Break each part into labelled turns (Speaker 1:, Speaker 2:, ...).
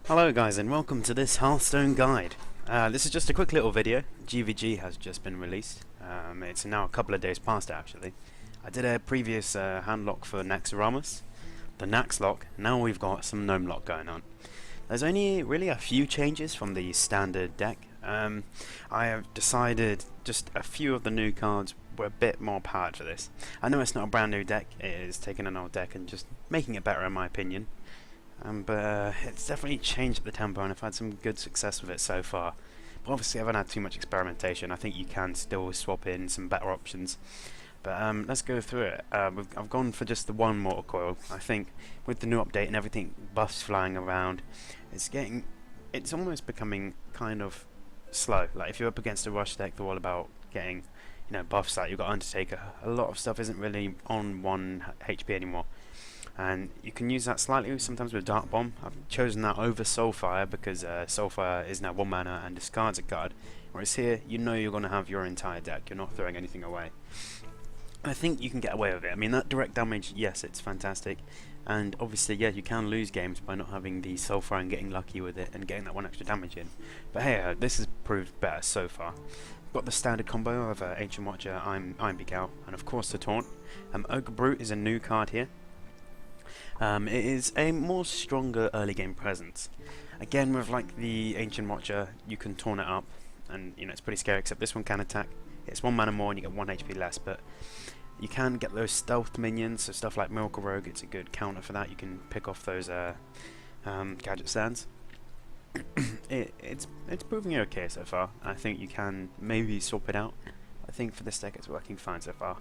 Speaker 1: Hello guys and welcome to this Hearthstone guide. This is just a quick little video. GVG has just been released. It's now a couple of days past actually. I did a previous hand lock for Naxxramas, the Nax lock. Now we've got some Gnome lock going on. There's only really a few changes from the standard deck. I have decided just a few of the new cards were a bit more powered for this. I know it's not a brand new deck, it is taking an old deck and just making it better in my opinion. But it's definitely changed the tempo and I've had some good success with it so far. But obviously I haven't had too much experimentation. I think you can still swap in some better options. But let's go through it. I've gone for just the one mortar coil. I think with the new update and everything, buffs flying around, it's almost becoming kind of slow. Like if you're up against a rush deck, they're all about getting, buffs. Like you've got Undertaker. A lot of stuff isn't really on 1 HP anymore. And you can use that slightly sometimes with Dark Bomb. I've chosen that over Soulfire because Soulfire is now 1 mana and discards a card, whereas here you know you're going to have your entire deck, you're not throwing anything away. I think you can get away with it. I mean, that direct damage, yes, it's fantastic, and obviously, yeah, you can lose games by not having the Soulfire and getting lucky with it and getting that 1 extra damage in. But hey, this has proved better so far. Got the standard combo of Ancient Watcher, I'm Begal, and of course the Taunt. Ogre Brute is a new card here. It is a more stronger early game presence. Again, with like the Ancient Watcher, you can taunt it up, and it's pretty scary. Except this one can attack. It's 1 mana more, and you get 1 HP less. But you can get those stealth minions, so stuff like Miracle Rogue. It's a good counter for that. You can pick off those gadget stands. It's proving okay so far. I think you can maybe swap it out. I think for this deck, it's working fine so far.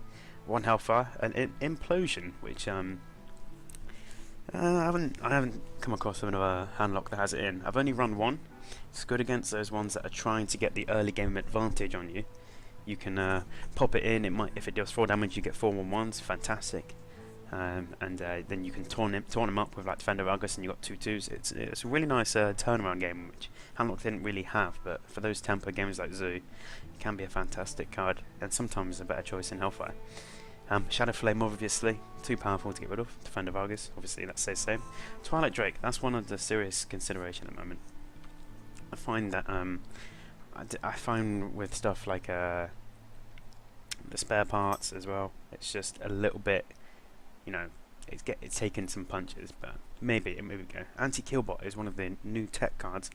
Speaker 1: 1 Hellfire, an Implosion, which I haven't come across another handlock that has it in. I've only run one. It's good against those ones that are trying to get the early game advantage on you. You can pop it in. It might, if it deals 4 damage, you get 4 1/1s. Fantastic. Then you can taunt him up with like Defender Argus, and you got 2/2s. It's a really nice turnaround game, which handlock didn't really have. But for those tempo games like Zoo, it can be a fantastic card, and sometimes a better choice in Hellfire. Shadow Flame, obviously, too powerful to get rid of. Defender of Argus, obviously, that stays the same. Twilight Drake, that's one of the serious consideration at the moment. I find that I find with stuff like the spare parts as well, it's just a little bit, it's taken some punches, but maybe go. Anti-Killbot is one of the new tech cards,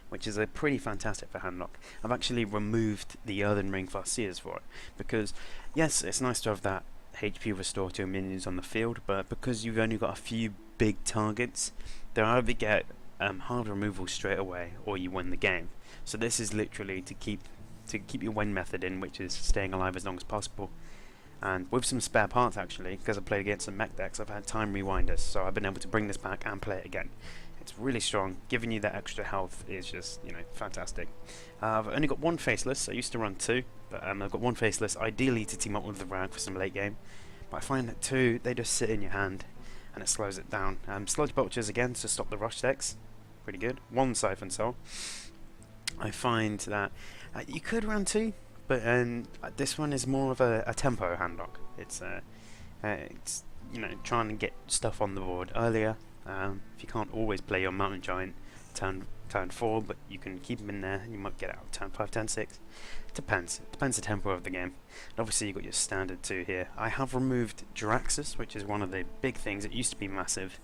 Speaker 1: which is pretty fantastic for handlock. I've actually removed the Earthen Ring Farseers for it because, yes, it's nice to have that HP restore to your minions on the field, but because you've only got a few big targets, they'll either get hard removal straight away or you win the game. So this is literally to keep your win method in, which is staying alive as long as possible. And with some spare parts actually, because I played against some mech decks, I've had time rewinders, so I've been able to bring this back and play it again. It's really strong. Giving you that extra health is just, fantastic. I've only got 1 Faceless. I used to run 2, but I've got 1 Faceless, ideally to team up with the Rag for some late game. But I find that 2, they just sit in your hand, and it slows it down. Sludge Belchers again to stop the rush decks. Pretty good. 1 Siphon Soul. I find that you could run 2, but this one is more of a tempo handlock. It's trying to get stuff on the board earlier. If you can't always play your Mountain Giant turn 4, but you can keep him in there, you might get out turn 5, turn 6. Depends the tempo of the game. And obviously you got your standard 2 here. I have removed Jiraxxus, which is one of the big things. It used to be massive.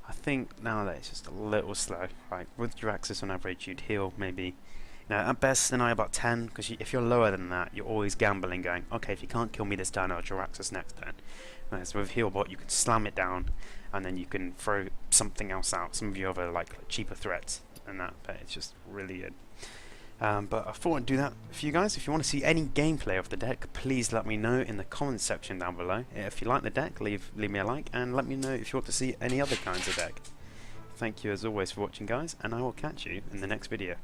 Speaker 1: I think now that it's just a little slow. Right, with Jiraxxus on average you'd heal maybe, at best an eye about 10, because if you're lower than that, you're always gambling, going, okay, if you can't kill me this turn, I'll Jiraxxus next turn. Whereas with Healbot, you can slam it down, and then you can throw something else out, some of your other like cheaper threats, and that. But it's just really good. But I thought I'd do that for you guys. If you want to see any gameplay of the deck, please let me know in the comments section down below. If you like the deck, leave me a like, and let me know if you want to see any other kinds of deck. Thank you as always for watching, guys, and I will catch you in the next video.